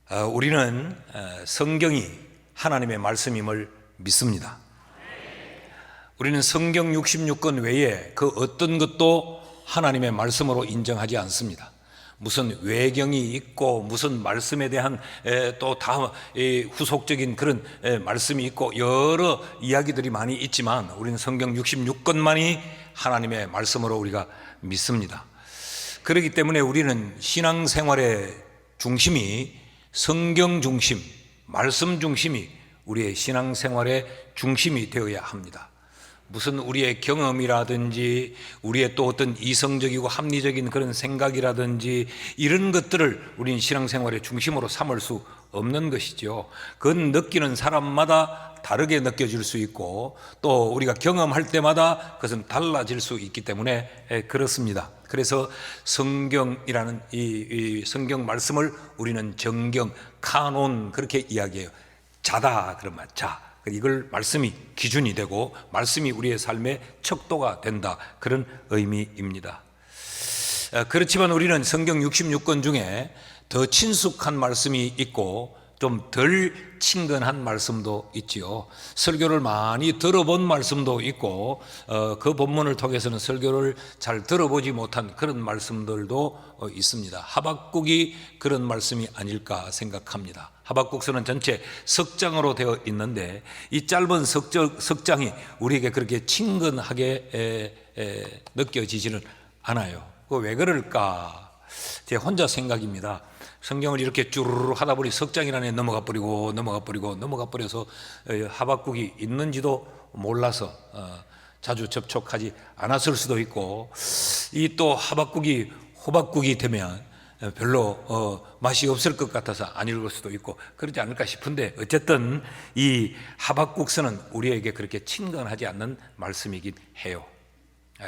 우리는 성경이 하나님의 말씀임을 믿습니다. 우리는 성경 66권 외에 그 어떤 것도 하나님의 말씀으로 인정하지 않습니다. 무슨 외경이 있고 무슨 말씀에 대한 또 다 후속적인 그런 말씀이 있고 여러 이야기들이 많이 있지만 우리는 성경 66권만이 하나님의 말씀으로 우리가 믿습니다. 그렇기 때문에 우리는 신앙생활의 중심이 성경 중심, 말씀 중심이 우리의 신앙생활의 중심이 되어야 합니다. 무슨 우리의 경험이라든지 우리의 또 어떤 이성적이고 합리적인 그런 생각이라든지 이런 것들을 우리는 신앙생활의 중심으로 삼을 수 없는 것이죠. 그건 느끼는 사람마다 다르게 느껴질 수 있고 또 우리가 경험할 때마다 그것은 달라질 수 있기 때문에 그렇습니다. 그래서 성경이라는 이 성경 말씀을 우리는 정경, 카논 그렇게 이야기해요. 자다 그러면 자. 이걸 말씀이 기준이 되고 말씀이 우리의 삶의 척도가 된다 그런 의미입니다. 그렇지만 우리는 성경 66권 중에 더 친숙한 말씀이 있고 좀 덜 친근한 말씀도 있지요. 설교를 많이 들어본 말씀도 있고 그 본문을 통해서는 설교를 잘 들어보지 못한 그런 말씀들도 있습니다. 하박국이 그런 말씀이 아닐까 생각합니다. 하박국서는 전체 석장으로 되어 있는데 이 짧은 석장이 우리에게 그렇게 친근하게 느껴지지는 않아요. 왜 그럴까? 제 혼자 생각입니다. 성경을 이렇게 쭈르르 하다 보니 석장이라는 넘어가 버려서 하박국이 있는지도 몰라서 자주 접촉하지 않았을 수도 있고 이 또 하박국이 호박국이 되면 별로 맛이 없을 것 같아서 안 읽을 수도 있고 그러지 않을까 싶은데 어쨌든 이 하박국서는 우리에게 그렇게 친근하지 않는 말씀이긴 해요.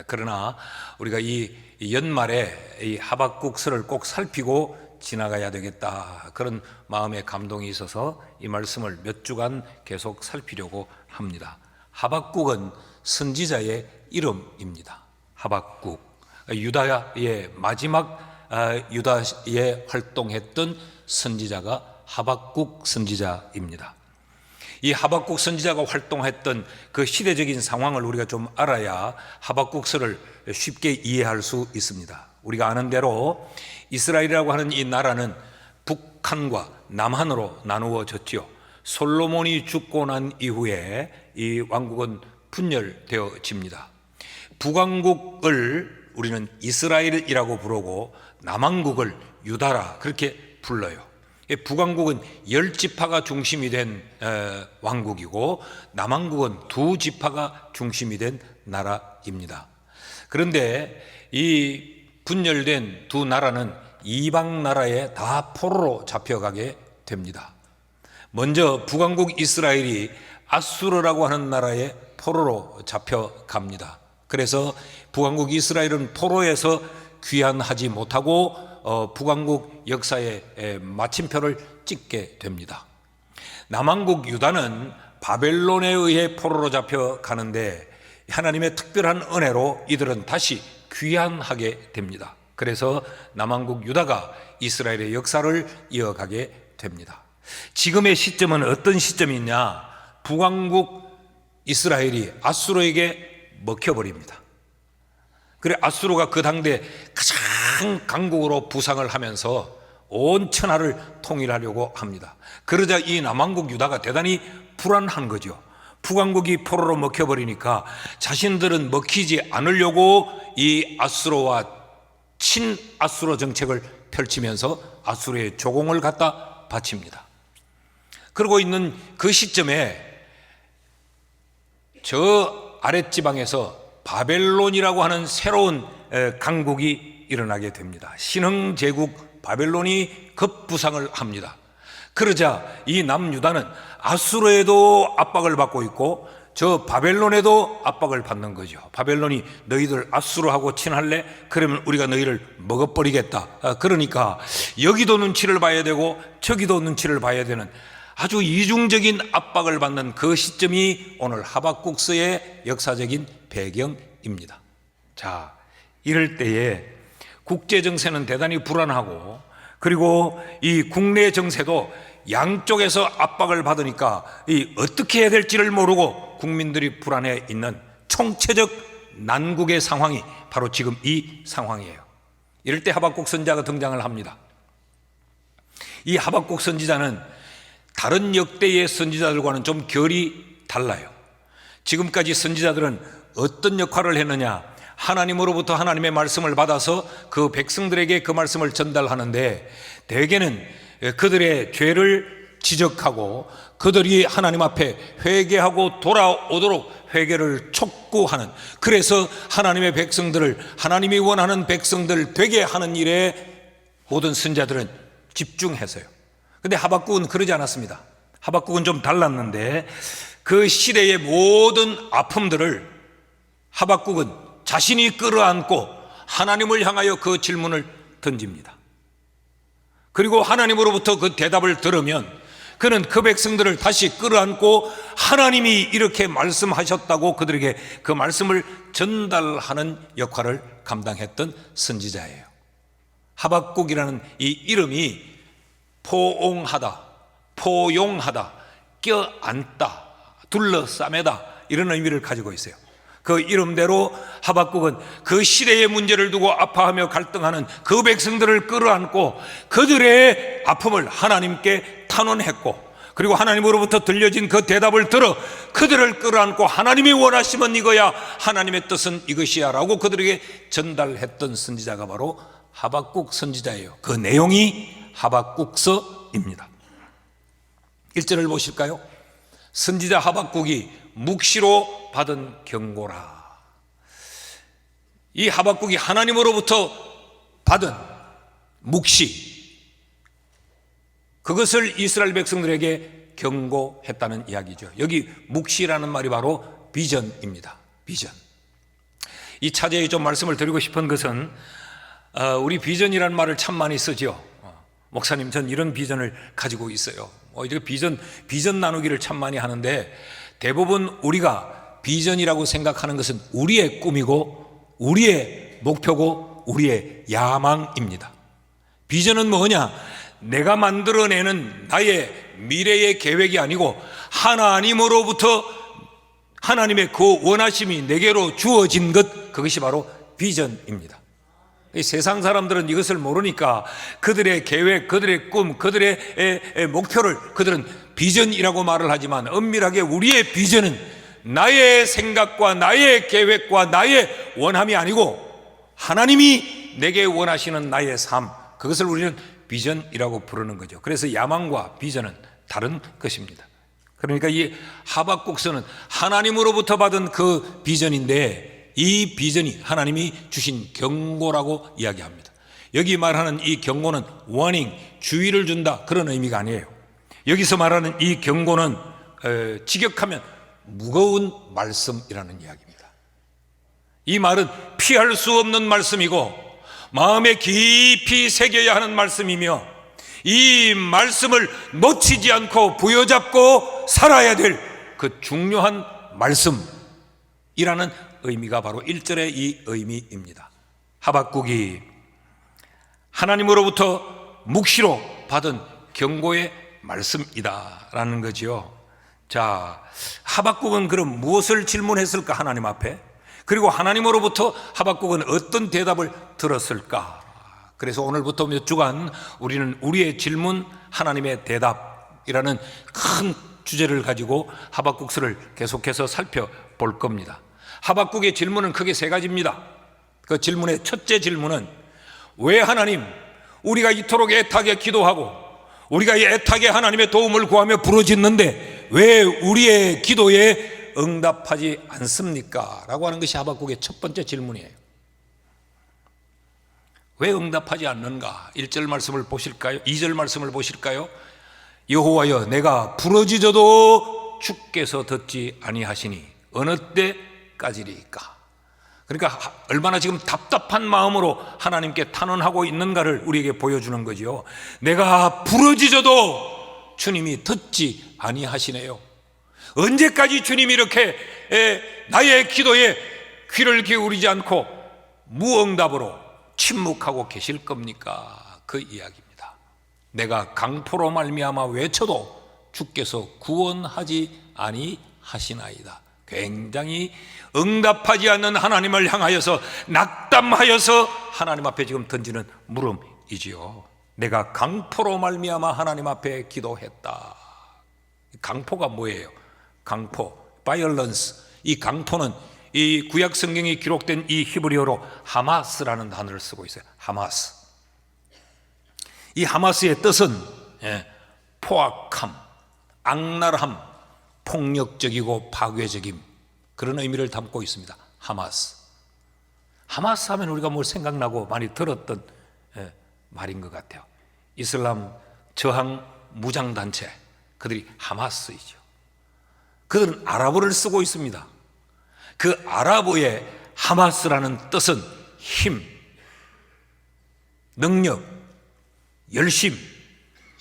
그러나 우리가 이 연말에 이 하박국서를 꼭 살피고 지나가야 되겠다 그런 마음의 감동이 있어서 이 말씀을 몇 주간 계속 살피려고 합니다. 하박국은 선지자의 이름입니다. 하박국, 유다의 마지막 유다에 활동했던 선지자가 하박국 선지자입니다. 이 하박국 선지자가 활동했던 그 시대적인 상황을 우리가 좀 알아야 하박국서를 쉽게 이해할 수 있습니다. 우리가 아는 대로 이스라엘이라고 하는 이 나라는 북한과 남한으로 나누어졌지요. 솔로몬이 죽고 난 이후에 이 왕국은 분열되어집니다. 북왕국을 우리는 이스라엘이라고 부르고 남왕국을 유다라 그렇게 불러요. 북왕국은 10지파가 중심이 된 왕국이고 남왕국은 2지파가 중심이 된 나라입니다. 그런데 이 분열된 두 나라는 이방 나라에 다 포로로 잡혀가게 됩니다. 먼저 북왕국 이스라엘이 아수르라고 하는 나라에 포로로 잡혀갑니다. 그래서 북왕국 이스라엘은 포로에서 귀환하지 못하고 북왕국 역사의 마침표를 찍게 됩니다. 남왕국 유다는 바벨론에 의해 포로로 잡혀가는데 하나님의 특별한 은혜로 이들은 다시 귀환하게 됩니다. 그래서 남왕국 유다가 이스라엘의 역사를 이어가게 됩니다. 지금의 시점은 어떤 시점이냐? 북왕국 이스라엘이 아수르에게 먹혀버립니다. 그래 아수르가 그 당대 가장 강국으로 부상을 하면서 온 천하를 통일하려고 합니다. 그러자 이 남왕국 유다가 대단히 불안한 거죠. 북왕국이 포로로 먹혀버리니까 자신들은 먹히지 않으려고 이 아수르와 친아수르 정책을 펼치면서 아수르의 조공을 갖다 바칩니다. 그러고 있는 그 시점에 저 아랫지방에서 바벨론이라고 하는 새로운 강국이 일어나게 됩니다. 신흥제국 바벨론이 급부상을 합니다. 그러자 이 남유다는 아수르에도 압박을 받고 있고 저 바벨론에도 압박을 받는 거죠. 바벨론이 너희들 아수르하고 친할래? 그러면 우리가 너희를 먹어버리겠다. 그러니까 여기도 눈치를 봐야 되고 저기도 눈치를 봐야 되는 아주 이중적인 압박을 받는 그 시점이 오늘 하박국서의 역사적인 배경입니다. 자, 이럴 때에 국제정세는 대단히 불안하고 그리고 이 국내 정세도 양쪽에서 압박을 받으니까 어떻게 해야 될지를 모르고 국민들이 불안해 있는 총체적 난국의 상황이 바로 지금 이 상황이에요. 이럴 때 하박국 선지자가 등장을 합니다. 이 하박국 선지자는 다른 역대의 선지자들과는 좀 결이 달라요. 지금까지 선지자들은 어떤 역할을 했느냐? 하나님으로부터 하나님의 말씀을 받아서 그 백성들에게 그 말씀을 전달하는데, 대개는 그들의 죄를 지적하고 그들이 하나님 앞에 회개하고 돌아오도록 회개를 촉구하는, 그래서 하나님의 백성들을, 하나님이 원하는 백성들 되게 하는 일에 모든 선지자들은 집중했어요. 근데 하박국은 그러지 않았습니다. 하박국은 좀 달랐는데, 그 시대의 모든 아픔들을 하박국은 자신이 끌어안고 하나님을 향하여 그 질문을 던집니다. 그리고 하나님으로부터 그 대답을 들으면 그는 그 백성들을 다시 끌어안고 하나님이 이렇게 말씀하셨다고 그들에게 그 말씀을 전달하는 역할을 감당했던 선지자예요. 하박국이라는 이 이름이 포옹하다, 포용하다, 껴안다, 둘러싸매다, 이런 의미를 가지고 있어요. 그 이름대로 하박국은 그 시대의 문제를 두고 아파하며 갈등하는 그 백성들을 끌어안고 그들의 아픔을 하나님께 탄원했고, 그리고 하나님으로부터 들려진 그 대답을 들어 그들을 끌어안고 하나님이 원하시면 이거야, 하나님의 뜻은 이것이야 라고 그들에게 전달했던 선지자가 바로 하박국 선지자예요. 그 내용이 하박국서입니다. 1절을 보실까요? 선지자 하박국이 묵시로 받은 경고라. 이 하박국이 하나님으로부터 받은 묵시, 그것을 이스라엘 백성들에게 경고했다는 이야기죠. 여기 묵시라는 말이 바로 비전입니다. 비전. 이 차제에 좀 말씀을 드리고 싶은 것은, 우리 비전이라는 말을 참 많이 쓰죠. 목사님, 전 이런 비전을 가지고 있어요. 이렇게 비전 나누기를 참 많이 하는데, 대부분 우리가 비전이라고 생각하는 것은 우리의 꿈이고 우리의 목표고 우리의 야망입니다. 비전은 뭐냐? 내가 만들어내는 나의 미래의 계획이 아니고 하나님으로부터 하나님의 그 원하심이 내게로 주어진 것, 그것이 바로 비전입니다. 세상 사람들은 이것을 모르니까 그들의 계획, 그들의 꿈, 그들의 목표를 그들은 비전이라고 말을 하지만, 엄밀하게 우리의 비전은 나의 생각과 나의 계획과 나의 원함이 아니고 하나님이 내게 원하시는 나의 삶, 그것을 우리는 비전이라고 부르는 거죠. 그래서 야망과 비전은 다른 것입니다. 그러니까 이 하박국서는 하나님으로부터 받은 그 비전인데, 이 비전이 하나님이 주신 경고라고 이야기합니다. 여기 말하는 이 경고는 warning, 주의를 준다, 그런 의미가 아니에요. 여기서 말하는 이 경고는 직역하면 무거운 말씀이라는 이야기입니다. 이 말은 피할 수 없는 말씀이고 마음에 깊이 새겨야 하는 말씀이며, 이 말씀을 놓치지 않고 부여잡고 살아야 될 그 중요한 말씀이라는 의미가 바로 1절의 이 의미입니다. 하박국이 하나님으로부터 묵시로 받은 경고의 말씀이다라는 거지요. 자, 하박국은 그럼 무엇을 질문했을까, 하나님 앞에? 그리고 하나님으로부터 하박국은 어떤 대답을 들었을까? 그래서 오늘부터 몇 주간 우리는 우리의 질문, 하나님의 대답이라는 큰 주제를 가지고 하박국서를 계속해서 살펴볼 겁니다. 하박국의 질문은 크게 세 가지입니다. 그 질문의 첫째 질문은, 왜 하나님, 우리가 이토록 애타게 기도하고 우리가 이 애타게 하나님의 도움을 구하며 부르짖는데 왜 우리의 기도에 응답하지 않습니까? 라고 하는 것이 하박국의 첫 번째 질문이에요. 왜 응답하지 않는가? 1절 말씀을 보실까요? 2절 말씀을 보실까요? 여호와여, 내가 부르짖어도 주께서 듣지 아니하시니 어느 때까지리까? 그러니까 얼마나 지금 답답한 마음으로 하나님께 탄원하고 있는가를 우리에게 보여주는 거죠. 내가 부르짖어도 주님이 듣지 아니하시네요. 언제까지 주님이 이렇게 나의 기도에 귀를 기울이지 않고 무응답으로 침묵하고 계실 겁니까? 그 이야기입니다. 내가 강포로 말미암아 외쳐도 주께서 구원하지 아니하시나이다. 굉장히 응답하지 않는 하나님을 향하여서 낙담하여서 하나님 앞에 지금 던지는 물음이지요. 내가 강포로 말미암아 하나님 앞에 기도했다. 강포가 뭐예요? 강포, violence. 이 강포는 이 구약 성경이 기록된 이 히브리어로 하마스라는 단어를 쓰고 있어요. 하마스. 이 하마스의 뜻은 포악함, 악랄함, 폭력적이고 파괴적임, 그런 의미를 담고 있습니다. 하마스. 하마스 하면 우리가 뭘 생각나고 많이 들었던 말인 것 같아요. 이슬람 저항 무장단체, 그들이 하마스이죠. 그들은 아랍어를 쓰고 있습니다. 그 아랍어의 하마스라는 뜻은 힘, 능력, 열심,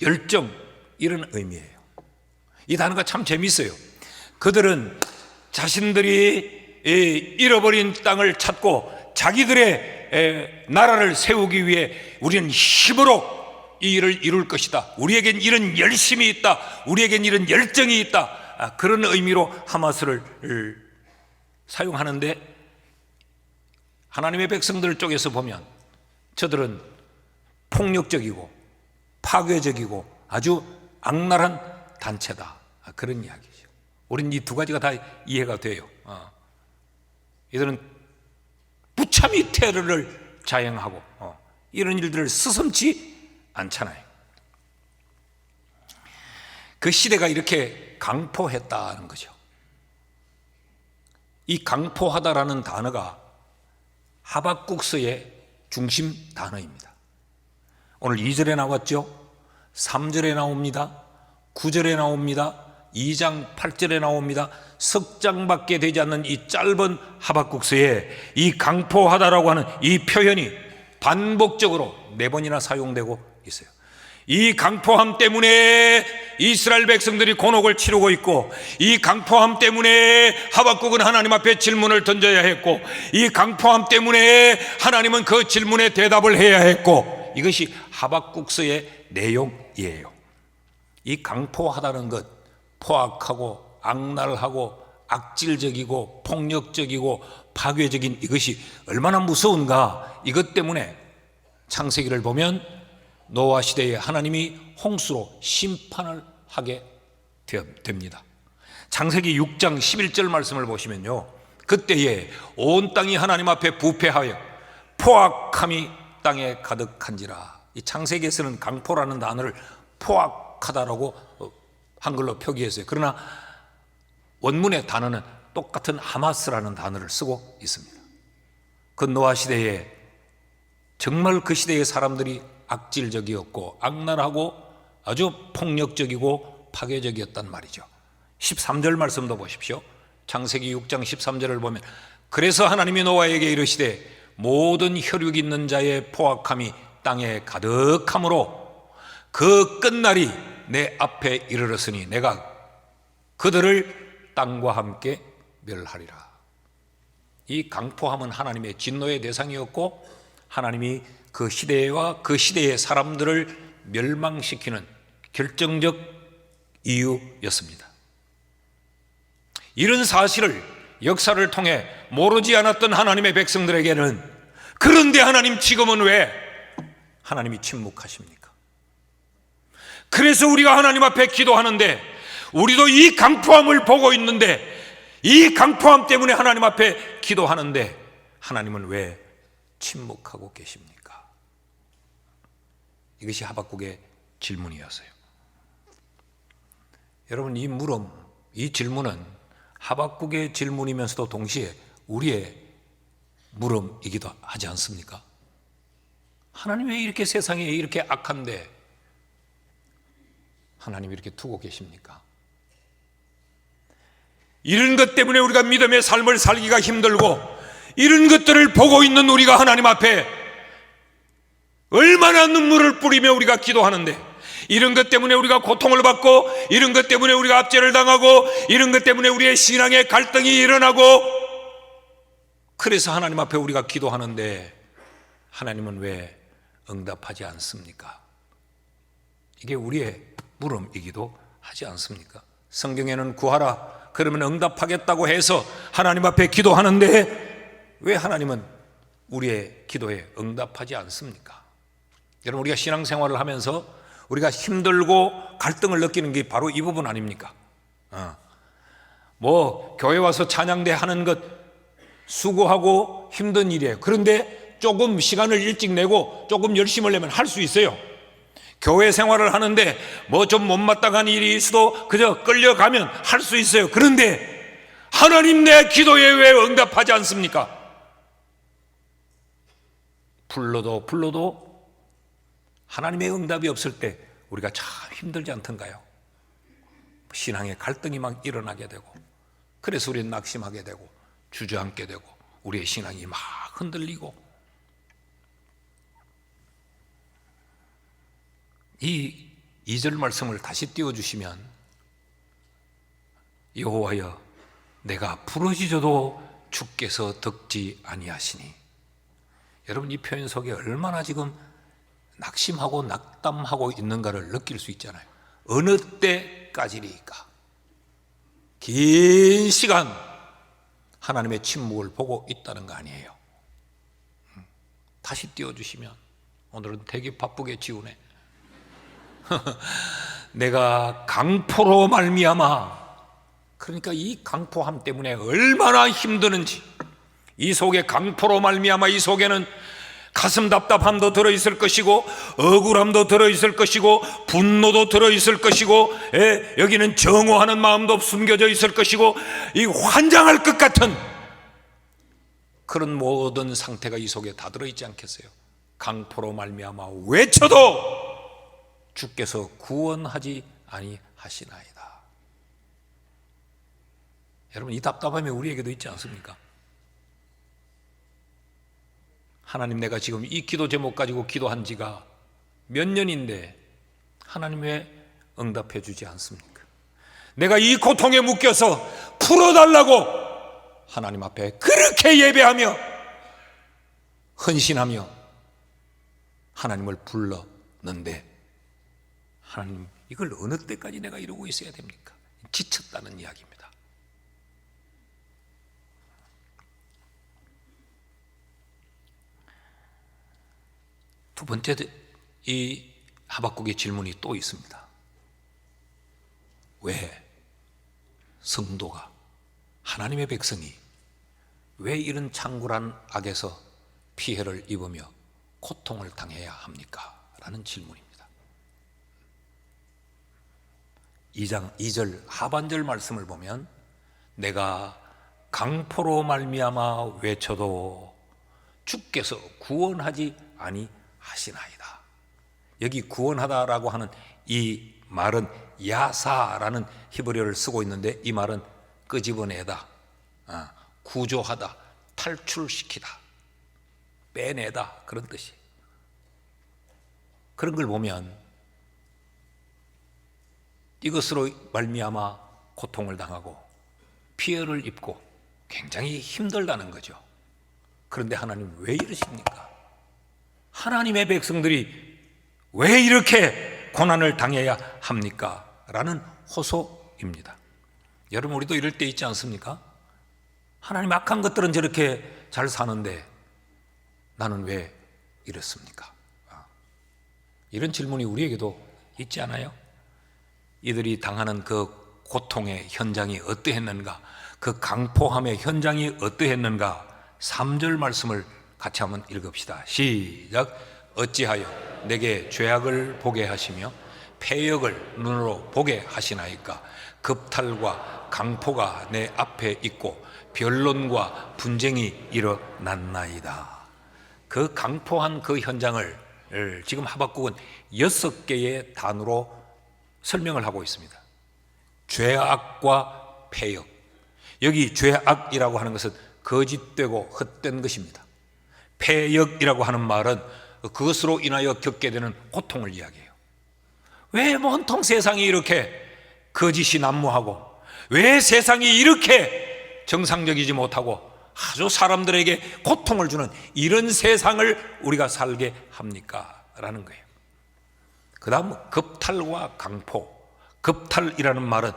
열정, 이런 의미예요. 이 단어가 참 재미있어요. 그들은 자신들이 잃어버린 땅을 찾고 자기들의 나라를 세우기 위해 우리는 힘으로 이 일을 이룰 것이다. 우리에겐 이런 열심이 있다. 우리에겐 이런 열정이 있다. 그런 의미로 하마스를 사용하는데, 하나님의 백성들 쪽에서 보면 저들은 폭력적이고 파괴적이고 아주 악랄한 단체다. 그런 이야기죠. 우리는 이 두 가지가 다 이해가 돼요. 이들은 무참히 테러를 자행하고 이런 일들을 스슴치 않잖아요. 그 시대가 이렇게 강포했다는 거죠. 이 강포하다라는 단어가 하박국서의 중심 단어입니다. 오늘 2절에 나왔죠. 3절에 나옵니다. 9절에 나옵니다. 2장 8절에 나옵니다. 석 장밖에 되지 않는 이 짧은 하박국서에 이 강포하다라고 하는 이 표현이 반복적으로 4번이나 사용되고 있어요. 이 강포함 때문에 이스라엘 백성들이 곤혹을 치르고 있고, 이 강포함 때문에 하박국은 하나님 앞에 질문을 던져야 했고, 이 강포함 때문에 하나님은 그 질문에 대답을 해야 했고, 이것이 하박국서의 내용이에요. 이 강포하다는 것, 포악하고 악랄하고 악질적이고 폭력적이고 파괴적인 이것이 얼마나 무서운가. 이것 때문에 창세기를 보면 노아 시대에 하나님이 홍수로 심판을 하게 됩니다. 창세기 6장 11절 말씀을 보시면요, 그때에 온 땅이 하나님 앞에 부패하여 포악함이 땅에 가득한지라. 이 창세기에서는 강포라는 단어를 포악하다라고 한글로 표기했어요. 그러나 원문의 단어는 똑같은 하마스라는 단어를 쓰고 있습니다. 그 노아 시대에 정말 그 시대의 사람들이 악질적이었고 악랄하고 아주 폭력적이고 파괴적이었단 말이죠. 13절 말씀도 보십시오. 창세기 6장 13절을 보면, 그래서 하나님이 노아에게 이르시되 모든 혈육 있는 자의 포악함이 땅에 가득함으로 그 끝날이 내 앞에 이르렀으니 내가 그들을 땅과 함께 멸하리라. 이 강포함은 하나님의 진노의 대상이었고, 하나님이 그 시대와 그 시대의 사람들을 멸망시키는 결정적 이유였습니다. 이런 사실을 역사를 통해 모르지 않았던 하나님의 백성들에게는, 그런데 하나님 지금은 왜 하나님이 침묵하십니까? 그래서 우리가 하나님 앞에 기도하는데, 우리도 이 강포함을 보고 있는데, 이 강포함 때문에 하나님 앞에 기도하는데 하나님은 왜 침묵하고 계십니까? 이것이 하박국의 질문이었어요. 여러분, 이 물음, 이 질문은 하박국의 질문이면서도 동시에 우리의 물음이기도 하지 않습니까? 하나님 왜 이렇게 세상에 이렇게 악한데 하나님 이렇게 두고 계십니까? 이런 것 때문에 우리가 믿음의 삶을 살기가 힘들고, 이런 것들을 보고 있는 우리가 하나님 앞에 얼마나 눈물을 뿌리며 우리가 기도하는데, 이런 것 때문에 우리가 고통을 받고, 이런 것 때문에 우리가 압제를 당하고, 이런 것 때문에 우리의 신앙의 갈등이 일어나고, 그래서 하나님 앞에 우리가 기도하는데 하나님은 왜 응답하지 않습니까? 이게 우리의 물음이기도 하지 않습니까? 성경에는 구하라 그러면 응답하겠다고 해서 하나님 앞에 기도하는데 왜 하나님은 우리의 기도에 응답하지 않습니까? 여러분, 우리가 신앙생활을 하면서 우리가 힘들고 갈등을 느끼는 게 바로 이 부분 아닙니까? 뭐 교회 와서 찬양대 하는 것 수고하고 힘든 일이에요. 그런데 조금 시간을 일찍 내고 조금 열심을 내면 할 수 있어요. 교회 생활을 하는데 뭐 좀 못마땅한 일이 있어도 그저 끌려가면 할 수 있어요. 그런데 하나님 내 기도에 왜 응답하지 않습니까? 불러도 하나님의 응답이 없을 때 우리가 참 힘들지 않던가요? 신앙의 갈등이 막 일어나게 되고, 그래서 우리는 낙심하게 되고 주저앉게 되고 우리의 신앙이 막 흔들리고. 이 2절 말씀을 다시 띄워주시면, 여호와여 내가 부러지져도 주께서 덕지 아니하시니. 여러분, 이 표현 속에 얼마나 지금 낙심하고 낙담하고 있는가를 느낄 수 있잖아요. 어느 때까지리까? 긴 시간 하나님의 침묵을 보고 있다는 거 아니에요. 다시 띄워주시면, 오늘은 되게 바쁘게 지우네. 내가 강포로 말미암아, 그러니까 이 강포함 때문에 얼마나 힘드는지, 이 속에 강포로 말미암아 이 속에는 가슴 답답함도 들어있을 것이고 억울함도 들어있을 것이고 분노도 들어있을 것이고, 여기는 정오하는 마음도 숨겨져 있을 것이고, 이 환장할 것 같은 그런 모든 상태가 이 속에 다 들어있지 않겠어요? 강포로 말미암아 외쳐도 주께서 구원하지 아니하시나이다. 여러분, 이 답답함이 우리에게도 있지 않습니까? 하나님, 내가 지금 이 기도 제목 가지고 기도한 지가 몇 년인데 하나님 왜 응답해 주지 않습니까? 내가 이 고통에 묶여서 풀어달라고 하나님 앞에 그렇게 예배하며 헌신하며 하나님을 불렀는데, 하나님, 이걸 어느 때까지 내가 이러고 있어야 됩니까? 지쳤다는 이야기입니다. 두 번째, 이 하박국의 질문이 또 있습니다. 왜 성도가, 하나님의 백성이 왜 이런 창굴한 악에서 피해를 입으며 고통을 당해야 합니까? 라는 질문입니다. 2장 2절 하반절 말씀을 보면, 내가 강포로 말미암아 외쳐도 주께서 구원하지 아니하시나이다. 여기 구원하다라고 하는 이 말은 야사라는 히브리어를 쓰고 있는데, 이 말은 끄집어내다, 구조하다, 탈출시키다, 빼내다, 그런 뜻이에요. 그런 걸 보면 이것으로 말미암아 고통을 당하고 피해를 입고 굉장히 힘들다는 거죠. 그런데 하나님 왜 이러십니까? 하나님의 백성들이 왜 이렇게 고난을 당해야 합니까? 라는 호소입니다. 여러분, 우리도 이럴 때 있지 않습니까? 하나님, 악한 것들은 저렇게 잘 사는데 나는 왜 이렇습니까? 이런 질문이 우리에게도 있지 않아요? 이들이 당하는 그 고통의 현장이 어떠했는가, 그 강포함의 현장이 어떠했는가, 3절 말씀을 같이 한번 읽읍시다. 시작. 어찌하여 내게 죄악을 보게 하시며 패역을 눈으로 보게 하시나이까? 급탈과 강포가 내 앞에 있고 변론과 분쟁이 일어났나이다. 그 강포한 그 현장을 지금 하박국은 6개의 단어로 설명을 하고 있습니다. 죄악과 패역. 여기 죄악이라고 하는 것은 거짓되고 헛된 것입니다. 패역이라고 하는 말은 그것으로 인하여 겪게 되는 고통을 이야기해요. 왜 온통 세상이 이렇게 거짓이 난무하고, 왜 세상이 이렇게 정상적이지 못하고 아주 사람들에게 고통을 주는 이런 세상을 우리가 살게 합니까? 라는 거예요. 그 다음 겁탈과 강포. 겁탈이라는 말은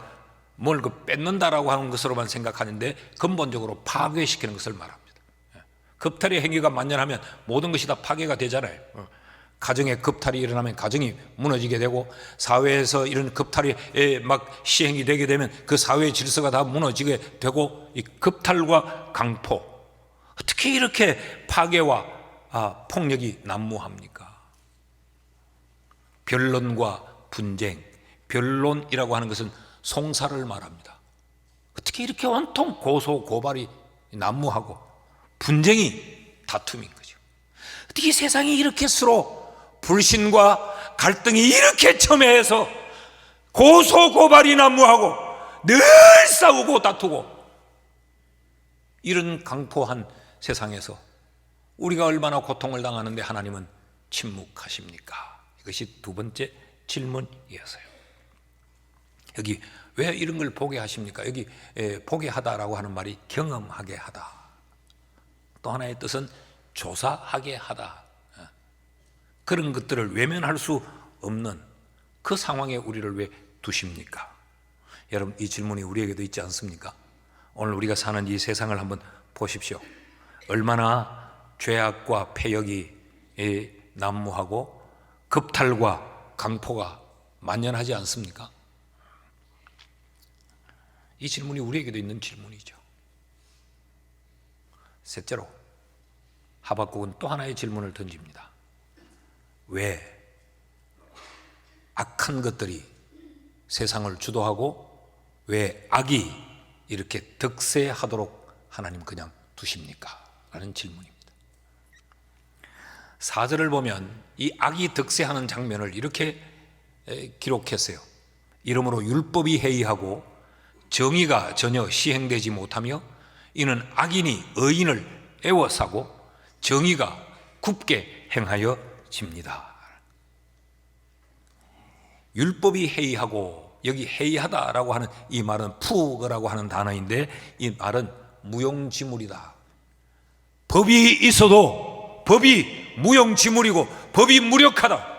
뭘 뺏는다라고 하는 것으로만 생각하는데 근본적으로 파괴시키는 것을 말합니다. 겁탈의 행위가 만연하면 모든 것이 다 파괴가 되잖아요. 가정에 겁탈이 일어나면 가정이 무너지게 되고, 사회에서 이런 겁탈이 막 시행이 되게 되면 그 사회의 질서가 다 무너지게 되고, 이 겁탈과 강포, 어떻게 이렇게 파괴와 폭력이 난무합니까? 변론과 분쟁, 변론이라고 하는 것은 송사를 말합니다. 어떻게 이렇게 온통 고소 고발이 난무하고 분쟁이 다툼인 거죠. 어떻게 세상이 이렇게 서로 불신과 갈등이 이렇게 첨예해서 고소 고발이 난무하고 늘 싸우고 다투고, 이런 강포한 세상에서 우리가 얼마나 고통을 당하는데 하나님은 침묵하십니까? 이것이 두 번째 질문이었어요. 여기 왜 이런 걸 보게 하십니까? 여기 보게 하다라고 하는 말이 경험하게 하다. 또 하나의 뜻은 조사하게 하다. 그런 것들을 외면할 수 없는 그 상황에 우리를 왜 두십니까? 여러분, 이 질문이 우리에게도 있지 않습니까? 오늘 우리가 사는 이 세상을 한번 보십시오. 얼마나 죄악과 패역이 난무하고 겁탈과 강포가 만연하지 않습니까? 이 질문이 우리에게도 있는 질문이죠. 셋째로 하박국은 또 하나의 질문을 던집니다. 왜 악한 것들이 세상을 주도하고 왜 악이 이렇게 득세하도록 하나님 그냥 두십니까? 라는 질문입니다. 4절을 보면 이 악이 득세하는 장면을 이렇게 기록했어요. 이러므로 율법이 해이하고 정의가 전혀 시행되지 못하며 이는 악인이 의인을 애워싸고 정의가 굽게 행하여집니다. 율법이 해이하고, 여기 해이하다라고 하는 이 말은 푸거라고 하는 단어인데, 이 말은 무용지물이다. 법이 있어도 법이 무용지물이고 법이 무력하다.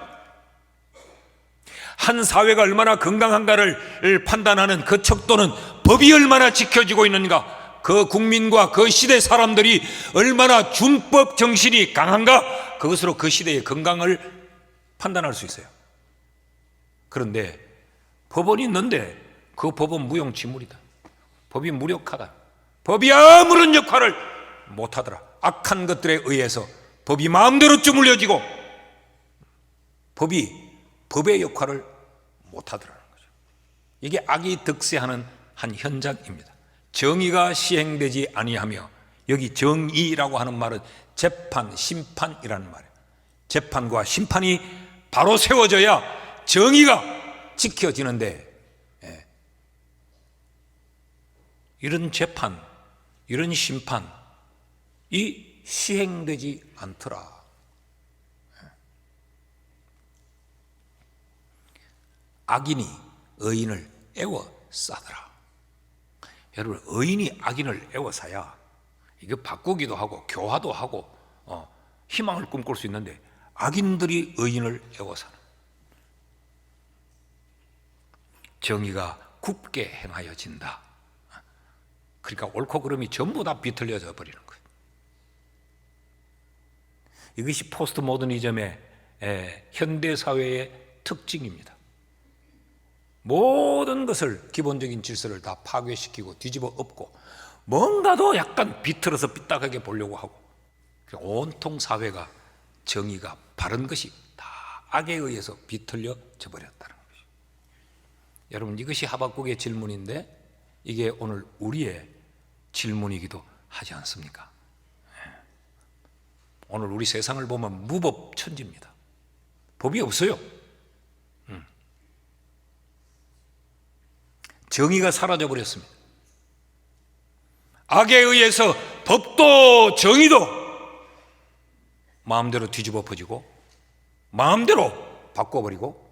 한 사회가 얼마나 건강한가를 판단하는 그 척도는 법이 얼마나 지켜지고 있는가, 그 국민과 그 시대 사람들이 얼마나 준법 정신이 강한가, 그것으로 그 시대의 건강을 판단할 수 있어요. 그런데 법은 있는데 그 법은 무용지물이다. 법이 무력하다. 법이 아무런 역할을 못하더라. 악한 것들에 의해서 법이 마음대로 주물려지고 법이 법의 역할을 못하더라는 거죠. 이게 악이 득세하는 한 현장입니다. 정의가 시행되지 아니하며, 여기 정의라고 하는 말은 재판, 심판이라는 말이에요. 재판과 심판이 바로 세워져야 정의가 지켜지는데, 이런 재판, 이런 심판이 시행되지 않더라. 악인이 의인을 애워싸더라. 여러분, 의인이 악인을 애워싸야 이거 바꾸기도 하고 교화도 하고 희망을 꿈꿀 수 있는데, 악인들이 의인을 애워싸는, 정의가 굽게 행하여진다. 그러니까 옳고 그름이 전부 다 비틀려져 버리는 거예요. 이것이 포스트 모더니즘의 현대사회의 특징입니다. 모든 것을, 기본적인 질서를 다 파괴시키고 뒤집어 엎고 뭔가도 약간 비틀어서 삐딱하게 보려고 하고, 온통 사회가, 정의가, 바른 것이 다 악에 의해서 비틀려져 버렸다는 것이죠. 여러분, 이것이 하박국의 질문인데 이게 오늘 우리의 질문이기도 하지 않습니까? 오늘 우리 세상을 보면 무법천지입니다. 법이 없어요. 정의가 사라져 버렸습니다. 악에 의해서 법도 정의도 마음대로 뒤집어 퍼지고 마음대로 바꿔버리고,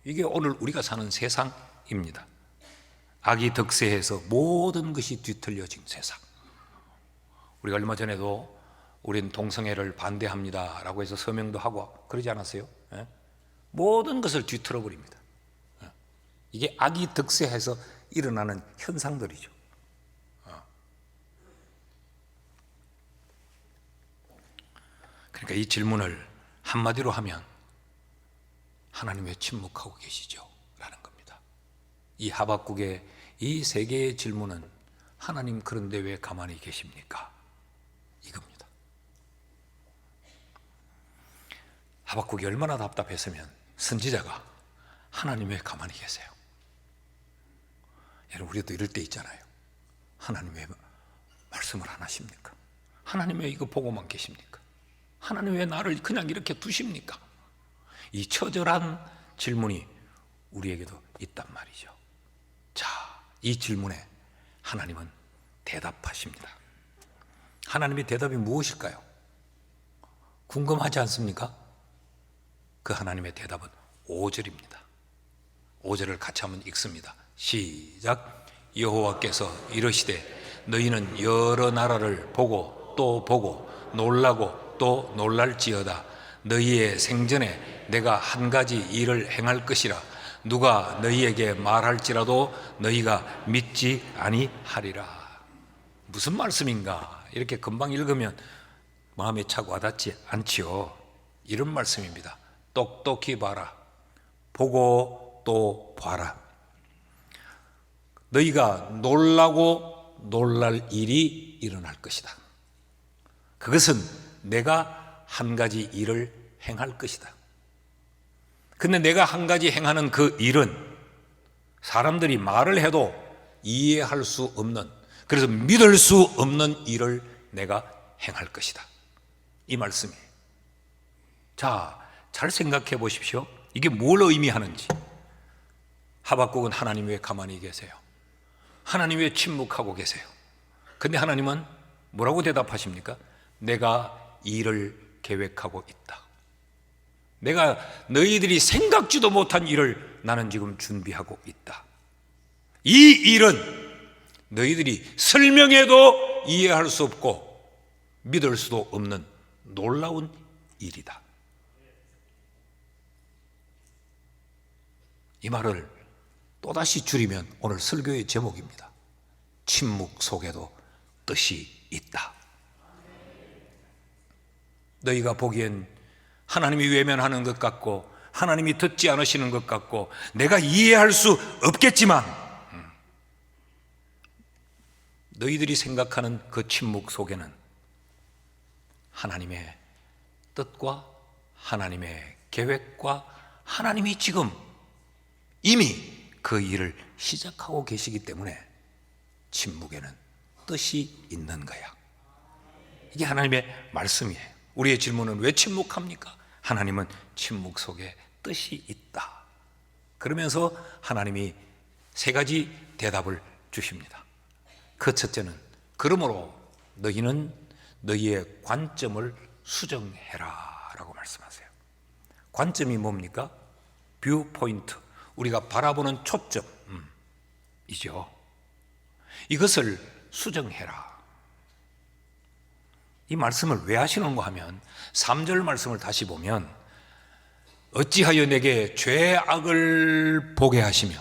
이게 오늘 우리가 사는 세상입니다. 악이 득세해서 모든 것이 뒤틀려진 세상. 우리가 얼마 전에도 우린 동성애를 반대합니다 라고 해서 서명도 하고 그러지 않았어요? 모든 것을 뒤틀어 버립니다. 이게 악이 득세해서 일어나는 현상들이죠. 그러니까 이 질문을 한마디로 하면 하나님 왜 침묵하고 계시죠? 라는 겁니다. 이 하박국의 이 세 개의 질문은 하나님 그런데 왜 가만히 계십니까? 이겁니다. 하박국이 얼마나 답답했으면 선지자가 하나님 왜 가만히 계세요? 여러분 우리도 이럴 때 있잖아요. 하나님 왜 말씀을 안 하십니까? 하나님 왜 이거 보고만 계십니까? 하나님 왜 나를 그냥 이렇게 두십니까? 이 처절한 질문이 우리에게도 있단 말이죠. 자, 이 질문에 하나님은 대답하십니다. 하나님의 대답이 무엇일까요? 궁금하지 않습니까? 그 하나님의 대답은 5절입니다. 5절을 같이 한번 읽습니다. 시작. 여호와께서 이르시되 너희는 여러 나라를 보고 또 보고 놀라고 또 놀랄지어다. 너희의 생전에 내가 한 가지 일을 행할 것이라. 누가 너희에게 말할지라도 너희가 믿지 아니하리라. 무슨 말씀인가? 이렇게 금방 읽으면 마음에 착 와닿지 않지요. 이런 말씀입니다. 똑똑히 봐라. 보고 또 봐라. 너희가 놀라고 놀랄 일이 일어날 것이다. 그것은 내가 한 가지 일을 행할 것이다. 근데 내가 한 가지 행하는 그 일은 사람들이 말을 해도 이해할 수 없는, 그래서 믿을 수 없는 일을 내가 행할 것이다. 이 말씀이에요. 자, 잘 생각해 보십시오. 이게 뭘 의미하는지. 하박국은 하나님 왜 가만히 계세요? 하나님 왜 침묵하고 계세요? 근데 하나님은 뭐라고 대답하십니까? 내가 일을 계획하고 있다. 내가 너희들이 생각지도 못한 일을 나는 지금 준비하고 있다. 이 일은 너희들이 설명해도 이해할 수 없고 믿을 수도 없는 놀라운 일이다. 이 말을 또다시 줄이면 오늘 설교의 제목입니다. 침묵 속에도 뜻이 있다. 너희가 보기엔 하나님이 외면하는 것 같고 하나님이 듣지 않으시는 것 같고 내가 이해할 수 없겠지만 너희들이 생각하는 그 침묵 속에는 하나님의 뜻과 하나님의 계획과 하나님이 지금 이미 그 일을 시작하고 계시기 때문에 침묵에는 뜻이 있는 거야. 이게 하나님의 말씀이에요. 우리의 질문은 왜 침묵합니까? 하나님은 침묵 속에 뜻이 있다. 그러면서 하나님이 세 가지 대답을 주십니다. 그 첫째는 그러므로 너희는 너희의 관점을 수정해라 라고 말씀하세요. 관점이 뭡니까? 뷰 포인트, 우리가 바라보는 초점이죠. 이것을 수정해라. 이 말씀을 왜 하시는가 하면 3절 말씀을 다시 보면 어찌하여 내게 죄악을 보게 하시며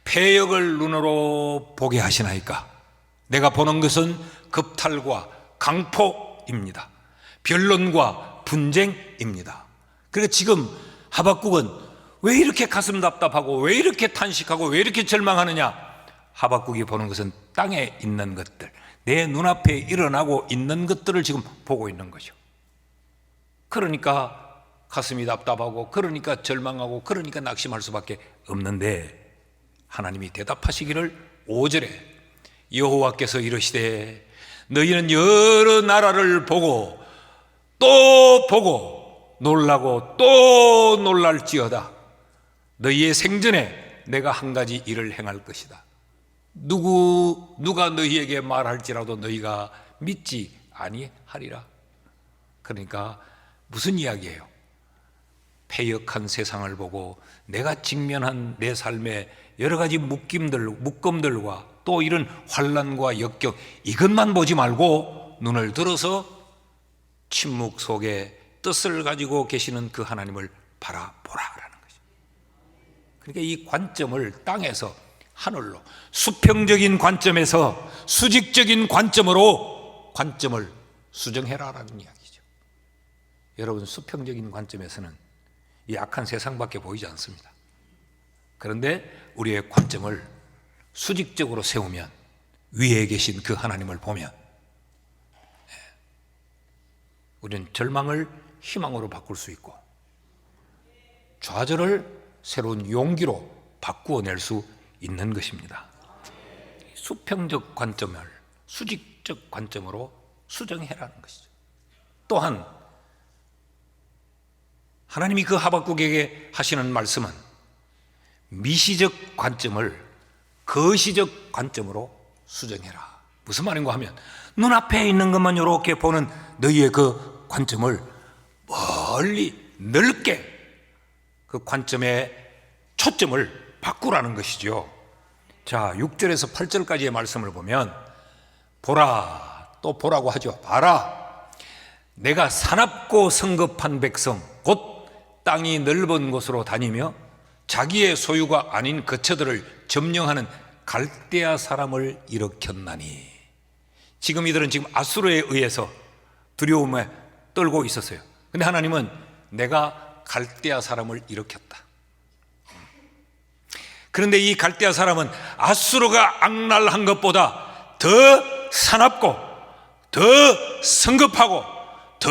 패역을 눈으로 보게 하시나이까. 내가 보는 것은 겁탈과 강포입니다. 변론과 분쟁입니다. 그러니까 지금 하박국은 왜 이렇게 가슴 답답하고 왜 이렇게 탄식하고 왜 이렇게 절망하느냐? 하박국이 보는 것은 땅에 있는 것들, 내 눈앞에 일어나고 있는 것들을 지금 보고 있는 거죠. 그러니까 가슴이 답답하고 그러니까 절망하고 그러니까 낙심할 수밖에 없는데 하나님이 대답하시기를 5절에 여호와께서 이르시되 너희는 여러 나라를 보고 또 보고 놀라고 또 놀랄지어다. 너희의 생전에 내가 한 가지 일을 행할 것이다. 누가 너희에게 말할지라도 너희가 믿지 아니하리라. 그러니까 무슨 이야기예요? 패역한 세상을 보고 내가 직면한 내 삶의 여러 가지 묶음들과 또 이런 환난과 역경, 이것만 보지 말고 눈을 들어서 침묵 속에 뜻을 가지고 계시는 그 하나님을 바라보라라는 것이죠. 그러니까 이 관점을 땅에서 하늘로, 수평적인 관점에서 수직적인 관점으로 관점을 수정해라라는 이야기죠. 여러분, 수평적인 관점에서는 이 악한 세상밖에 보이지 않습니다. 그런데 우리의 관점을 수직적으로 세우면, 위에 계신 그 하나님을 보면 우리는 절망을 희망으로 바꿀 수 있고 좌절을 새로운 용기로 바꾸어낼 수 있는 것입니다. 수평적 관점을 수직적 관점으로 수정해라는 것이죠. 또한 하나님이 그 하박국에게 하시는 말씀은 미시적 관점을 거시적 관점으로 수정해라. 무슨 말인가 하면, 눈앞에 있는 것만 이렇게 보는 너희의 그 관점을 멀리 넓게, 그 관점의 초점을 바꾸라는 것이죠. 자, 6절에서 8절까지의 말씀을 보면, 보라, 또 보라고 하죠. 봐라, 내가 사납고 성급한 백성, 곧 땅이 넓은 곳으로 다니며 자기의 소유가 아닌 거처들을 점령하는 갈대아 사람을 일으켰나니. 지금 이들은 지금 아수르에 의해서 두려움에 떨고 있었어요. 근데 하나님은 내가 갈대아 사람을 일으켰다. 그런데 이 갈대아 사람은 아수르가 악랄한 것보다 더 사납고 더 성급하고 더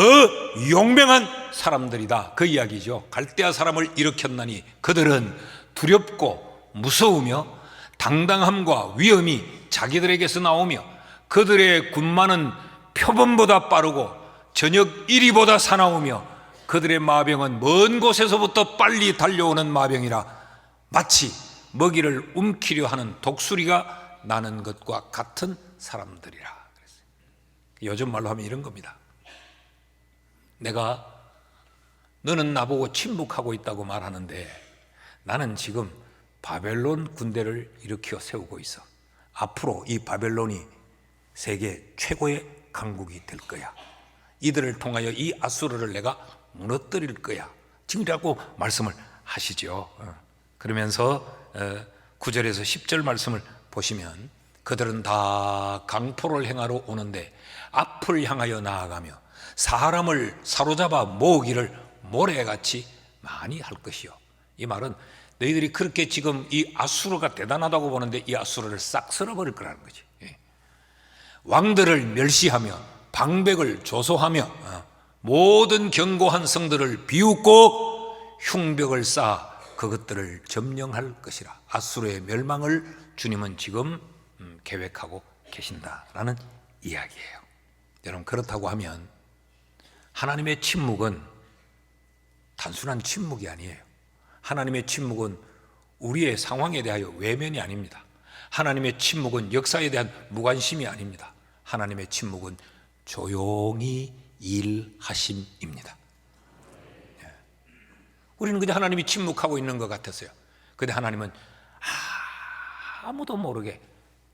용맹한 사람들이다, 그 이야기죠. 갈대아 사람을 일으켰나니 그들은 두렵고 무서우며 당당함과 위엄이 자기들에게서 나오며 그들의 군마는 표범보다 빠르고 저녁 이리보다 사나우며 그들의 마병은 먼 곳에서부터 빨리 달려오는 마병이라 마치 먹이를 움키려 하는 독수리가 나는 것과 같은 사람들이라 그랬어요. 요즘 말로 하면 이런 겁니다. 내가, 너는 나보고 침묵하고 있다고 말하는데 나는 지금 바벨론 군대를 일으켜 세우고 있어. 앞으로 이 바벨론이 세계 최고의 강국이 될 거야. 이들을 통하여 이 아수르를 내가 무너뜨릴 거야. 지금이라고 말씀을 하시죠. 그러면서 9절에서 10절 말씀을 보시면, 그들은 다 강포를 행하러 오는데 앞을 향하여 나아가며 사람을 사로잡아 모으기를 모래같이 많이 할 것이요. 이 말은 너희들이 그렇게 지금 이 아수르가 대단하다고 보는데 이 아수르를 싹 쓸어버릴 거라는 거지. 왕들을 멸시하며 방백을 조소하며 모든 견고한 성들을 비웃고 흉벽을 쌓아 그것들을 점령할 것이라. 아수르의 멸망을 주님은 지금 계획하고 계신다라는 이야기예요. 여러분, 그렇다고 하면 하나님의 침묵은 단순한 침묵이 아니에요. 하나님의 침묵은 우리의 상황에 대하여 외면이 아닙니다. 하나님의 침묵은 역사에 대한 무관심이 아닙니다. 하나님의 침묵은 조용히 일하심입니다. 우리는 그냥 하나님이 침묵하고 있는 것 같았어요. 그런데 하나님은 아무도 모르게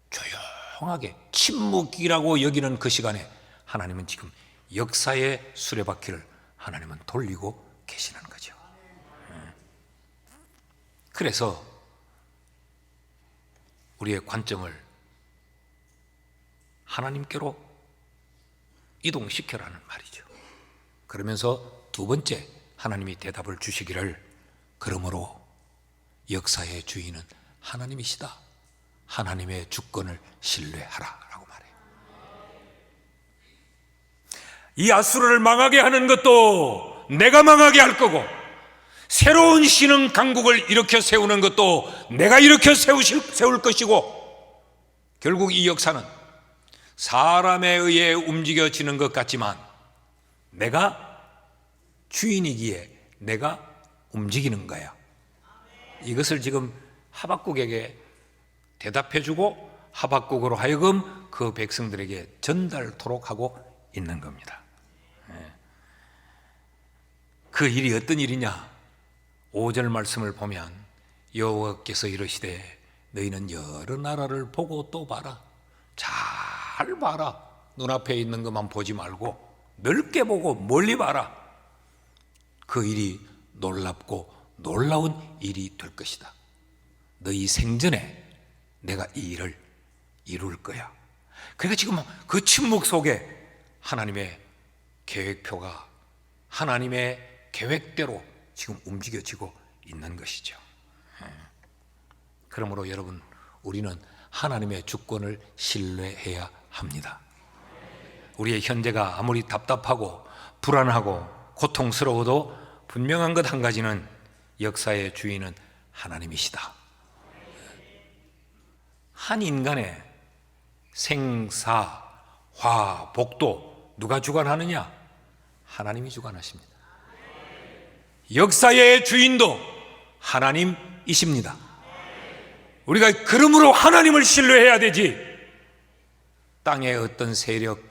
조용하게 침묵이라고 여기는 그 시간에 하나님은 지금 역사의 수레바퀴를 하나님은 돌리고 계시는 거죠. 그래서 우리의 관점을 하나님께로 이동시켜라는 말이죠. 그러면서 두 번째, 하나님이 대답을 주시기를, 그러므로 역사의 주인은 하나님이시다. 하나님의 주권을 신뢰하라 라고 말해요. 이 아수르를 망하게 하는 것도 내가 망하게 할 거고, 새로운 신흥 강국을 일으켜 세우는 것도 내가 일으켜 세울 것이고, 결국 이 역사는 사람에 의해 움직여지는 것 같지만 내가 주인이기에 내가 움직이는 거야. 이것을 지금 하박국에게 대답해주고 하박국으로 하여금 그 백성들에게 전달토록 하고 있는 겁니다. 그 일이 어떤 일이냐? 5절 말씀을 보면 여호와께서 이르시되 너희는 여러 나라를 보고 또 봐라. 잘 봐라. 눈앞에 있는 것만 보지 말고 넓게 보고 멀리 봐라. 그 일이 놀랍고 놀라운 일이 될 것이다. 너희 생전에 내가 이 일을 이룰 거야. 그러니까 지금 그 침묵 속에 하나님의 계획표가 하나님의 계획대로 지금 움직여지고 있는 것이죠. 그러므로 여러분, 우리는 하나님의 주권을 신뢰해야 합니다. 우리의 현재가 아무리 답답하고 불안하고 고통스러워도 분명한 것 한 가지는 역사의 주인은 하나님이시다. 한 인간의 생사, 화, 복도 누가 주관하느냐? 하나님이 주관하십니다. 역사의 주인도 하나님이십니다. 우리가 그러므로 하나님을 신뢰해야 되지, 땅의 어떤 세력,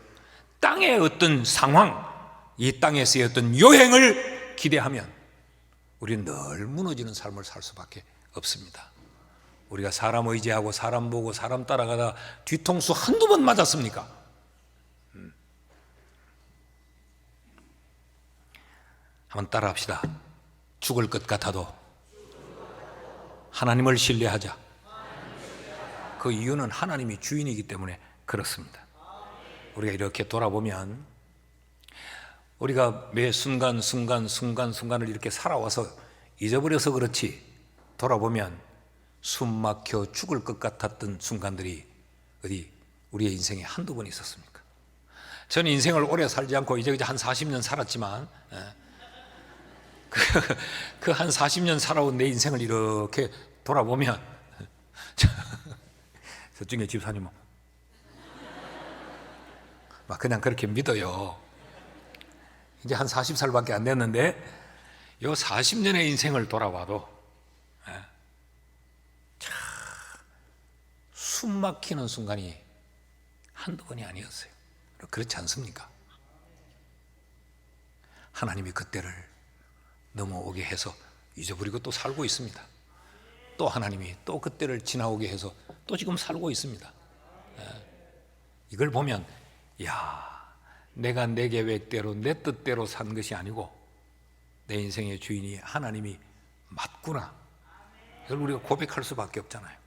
땅의 어떤 상황, 이 땅에서의 어떤 요행을 기대하면 우리는 늘 무너지는 삶을 살 수밖에 없습니다. 우리가 사람 의지하고 사람 보고 사람 따라가다 뒤통수 한두 번 맞았습니까? 한번 따라합시다. 죽을 것 같아도 하나님을 신뢰하자. 그 이유는 하나님이 주인이기 때문에 그렇습니다. 우리가 이렇게 돌아보면 우리가 매 순간순간을 이렇게 살아와서 잊어버려서 그렇지, 돌아보면 숨 막혀 죽을 것 같았던 순간들이 어디 우리의 인생에 한두 번 있었습니까? 저는 인생을 오래 살지 않고 이제 한 40년 살았지만 그 한 40년 살아온 내 인생을 이렇게 돌아보면 저쪽에 집사님은 막 그냥 그렇게 믿어요. 이제 한 40살밖에 안 됐는데 요 40년의 인생을 돌아봐도 숨 막히는 순간이 한두 번이 아니었어요. 그렇지 않습니까? 하나님이 그때를 넘어오게 해서 잊어버리고 또 살고 있습니다. 또 하나님이 또 그때를 지나오게 해서 또 지금 살고 있습니다. 이걸 보면, 야, 내가 내 계획대로 내 뜻대로 산 것이 아니고 내 인생의 주인이 하나님이 맞구나. 이걸 우리가 고백할 수밖에 없잖아요.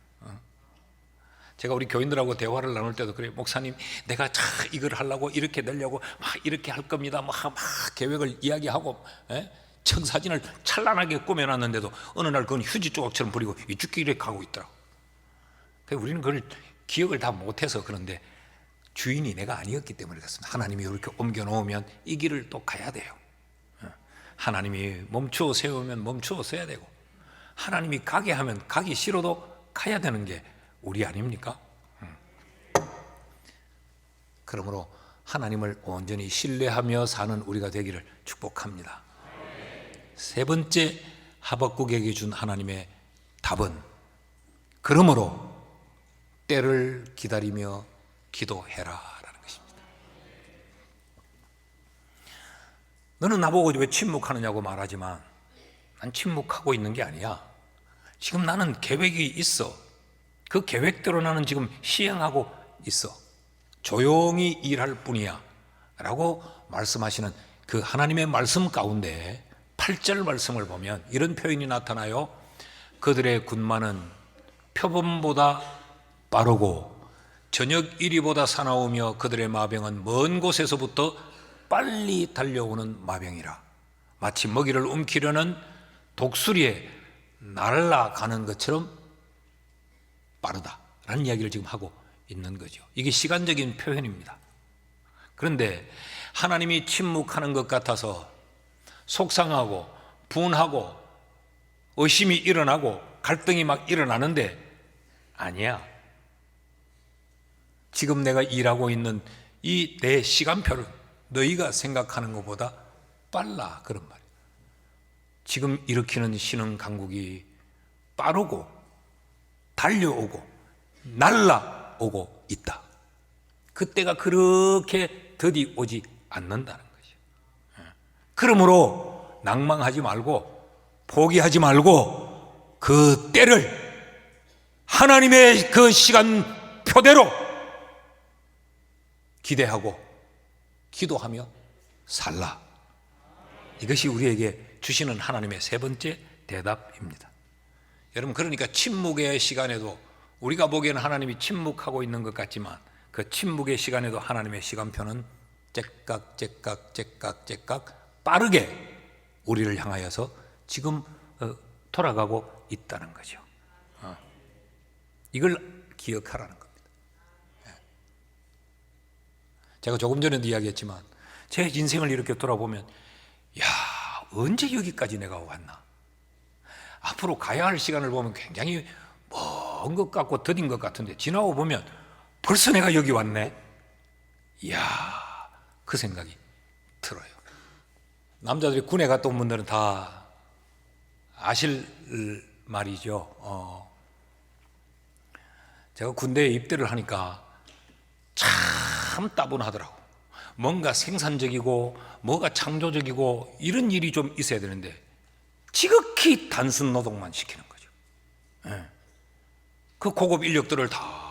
제가 우리 교인들하고 대화를 나눌 때도 그래요. 목사님, 내가 이걸 하려고 이렇게 내려고 막 이렇게 할 겁니다. 막 계획을 이야기하고 청사진을 찬란하게 꾸며놨는데도 어느 날 그건 휴지 조각처럼 버리고 이쪽 길에 가고 있더라고. 우리는 그걸 기억을 다 못해서 그런데 주인이 내가 아니었기 때문에 그렇습니다. 하나님이 이렇게 옮겨놓으면 이 길을 또 가야 돼요. 하나님이 멈추어 세우면 멈추어 서야 되고, 하나님이 가게 하면 가기 싫어도 가야 되는 게 우리 아닙니까? 그러므로 하나님을 온전히 신뢰하며 사는 우리가 되기를 축복합니다. 세 번째, 하박국에게 준 하나님의 답은 그러므로 때를 기다리며 기도해라 라는 것입니다. 너는 나보고 왜 침묵하느냐고 말하지만 난 침묵하고 있는 게 아니야. 지금 나는 계획이 있어. 그 계획대로 나는 지금 시행하고 있어. 조용히 일할 뿐이야 라고 말씀하시는 그 하나님의 말씀 가운데 8절 말씀을 보면 이런 표현이 나타나요. 그들의 군마는 표범보다 빠르고 저녁 이리보다 사나우며 그들의 마병은 먼 곳에서부터 빨리 달려오는 마병이라. 마치 먹이를 움키려는 독수리에 날아가는 것처럼 빠르다라는 이야기를 지금 하고 있는 거죠. 이게 시간적인 표현입니다. 그런데 하나님이 침묵하는 것 같아서 속상하고 분하고 의심이 일어나고 갈등이 막 일어나는데 아니야. 지금 내가 일하고 있는 이 내 시간표를 너희가 생각하는 것보다 빨라, 그런 말이에요. 지금 일으키는 신흥 강국이 빠르고 달려오고 날아오고 있다. 그때가 그렇게 더디 오지 않는다는 거죠. 그러므로 낭망하지 말고 포기하지 말고 그 때를 하나님의 그 시간표대로 기대하고 기도하며 살라. 이것이 우리에게 주시는 하나님의 세 번째 대답입니다. 여러분, 그러니까 침묵의 시간에도 우리가 보기에는 하나님이 침묵하고 있는 것 같지만 그 침묵의 시간에도 하나님의 시간표는 째깍 빠르게 우리를 향하여서 지금 돌아가고 있다는 거죠. 이걸 기억하라는 겁니다. 제가 조금 전에도 이야기했지만 제 인생을 이렇게 돌아보면, 야, 언제 여기까지 내가 왔나? 앞으로 가야 할 시간을 보면 굉장히 먼 것 같고 더딘 것 같은데 지나고 보면 벌써 내가 여기 왔네? 이야, 그 생각이 들어요. 남자들이 군에 갔다 온 분들은 다 아실 말이죠. 제가 군대에 입대를 하니까 참 따분하더라고. 뭔가 생산적이고 뭐가 창조적이고 이런 일이 좀 있어야 되는데 지극히 단순 노동만 시키는 거죠. 그 고급 인력들을 다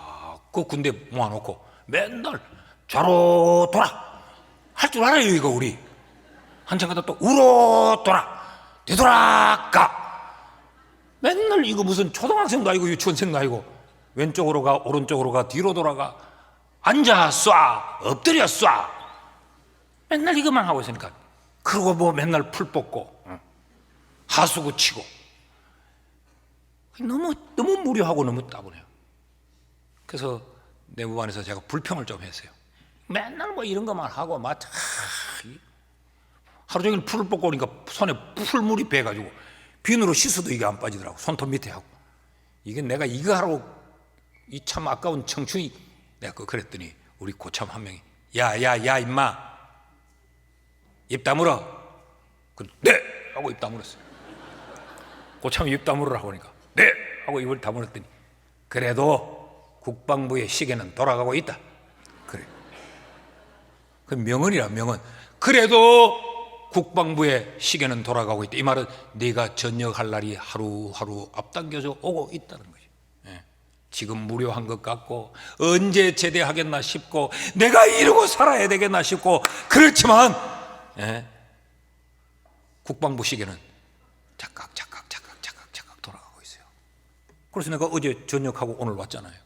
그 군대에 모아놓고 맨날 좌로 돌아 할 줄 알아요. 이거 우리 한참 가다 또 우로 돌아 되돌아가, 맨날 이거 무슨 초등학생도 아니고 유치원생도 아니고 왼쪽으로 가 오른쪽으로 가 뒤로 돌아가 앉아 쏴 엎드려 쏴, 맨날 이것만 하고 있으니까. 그리고 뭐 맨날 풀 뽑고 하수구 치고 너무 무료하고 너무 따분해요. 그래서 내무반에서 제가 불평을 좀 했어요. 맨날 뭐 이런 것만 하고 막 하루 종일 풀을 뽑고 오니까 손에 풀물이 배가지고 비누로 씻어도 이게 안 빠지더라고. 손톱 밑에 하고. 이게 내가 이거 하라고 이 참 아까운 청춘이, 내가 그랬더니 우리 고참 한 명이 야 임마 입 다물어. 네 하고 입 다물었어요. 고참이 입 다물으라고 하니까 네 하고 입을 다물었더니 그래도 국방부의 시계는 돌아가고 있다. 그래. 그 명언이라 명언. 그래도 국방부의 시계는 돌아가고 있다. 이 말은 네가 전역할 날이 하루하루 앞당겨져 오고 있다는 거죠. 지금 무료한 것 같고 언제 제대하겠나 싶고 내가 이러고 살아야 되겠나 싶고 그렇지만 국방부 시계는 착각 돌아가고 있어요. 그래서 내가 어제 전역하고 오늘 왔잖아요.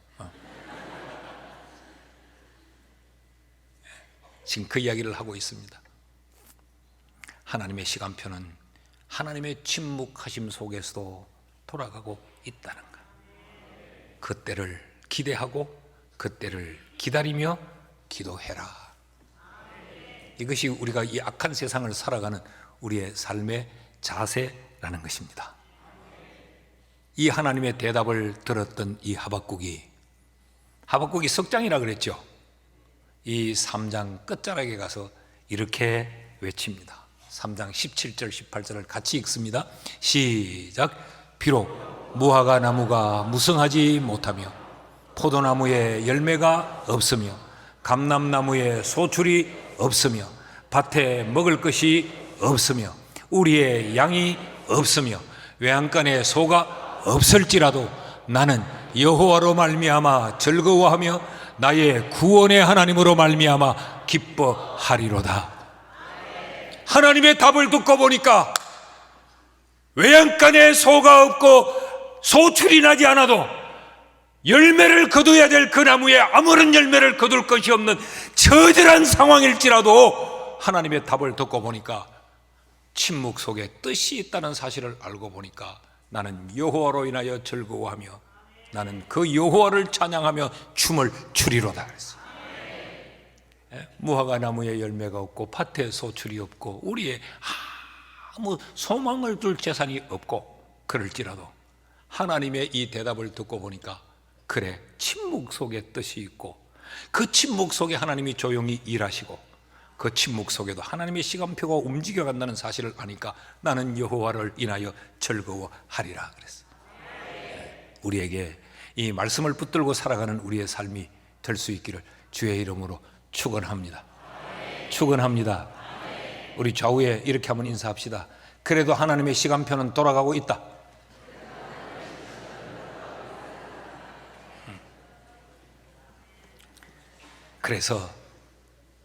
지금 그 이야기를 하고 있습니다. 하나님의 시간표는 하나님의 침묵하심 속에서도 돌아가고 있다는 것. 그때를 기대하고 그때를 기다리며 기도해라. 이것이 우리가 이 악한 세상을 살아가는 우리의 삶의 자세라는 것입니다. 이 하나님의 대답을 들었던 이 하박국이 석장이라 그랬죠. 이 3장 끝자락에 가서 이렇게 외칩니다. 3장 17절 18절을 같이 읽습니다. 시작. 비록 무화과 나무가 무성하지 못하며 포도나무에 열매가 없으며 감람나무에 소출이 없으며 밭에 먹을 것이 없으며 우리의 양이 없으며 외양간에 소가 없을지라도 나는 여호와로 말미암아 즐거워하며 나의 구원의 하나님으로 말미암아 기뻐하리로다. 하나님의 답을 듣고 보니까 외양간에 소가 없고 소출이 나지 않아도 열매를 거둬야 될 그 나무에 아무런 열매를 거둘 것이 없는 처절한 상황일지라도 하나님의 답을 듣고 보니까 침묵 속에 뜻이 있다는 사실을 알고 보니까 나는 여호와로 인하여 즐거워하며 나는 그 여호와를 찬양하며 춤을 추리로다 그랬어요. 무화과 나무에 열매가 없고 밭에 소출이 없고 우리의 아무 소망을 줄 재산이 없고 그럴지라도 하나님의 이 대답을 듣고 보니까 그래, 침묵 속에 뜻이 있고 그 침묵 속에 하나님이 조용히 일하시고 그 침묵 속에도 하나님의 시간표가 움직여간다는 사실을 아니까 나는 여호와를 인하여 즐거워하리라 그랬어요. 우리에게 이 말씀을 붙들고 살아가는 우리의 삶이 될 수 있기를 주의 이름으로 축원합니다. 축원합니다. 우리 좌우에 이렇게 한번 인사합시다. 그래도 하나님의 시간표는 돌아가고 있다. 그래서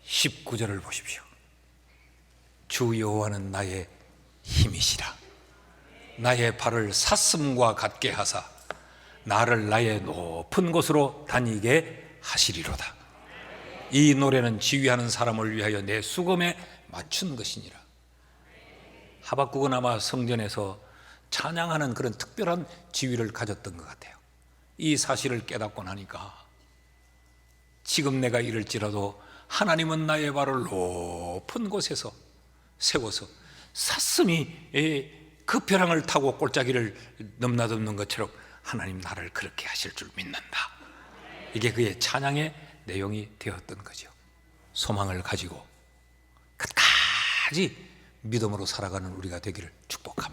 19절을 보십시오. 주 여호와는 나의 힘이시라. 나의 발을 삿슴과 같게 하사 나를 나의 높은 곳으로 다니게 하시리로다. 이 노래는 지휘하는 사람을 위하여 내 수금에 맞춘 것이니라. 하박국은 아마 성전에서 찬양하는 그런 특별한 지위를 가졌던 것 같아요. 이 사실을 깨닫고 나니까 지금 내가 이럴지라도 하나님은 나의 발을 높은 곳에서 세워서 삿슴이 그 벼랑을 타고 골짜기를 넘나드는 것처럼 하나님 나를 그렇게 하실 줄 믿는다. 이게 그의 찬양의 내용이 되었던 거죠. 소망을 가지고 끝까지 믿음으로 살아가는 우리가 되기를 축복합니다.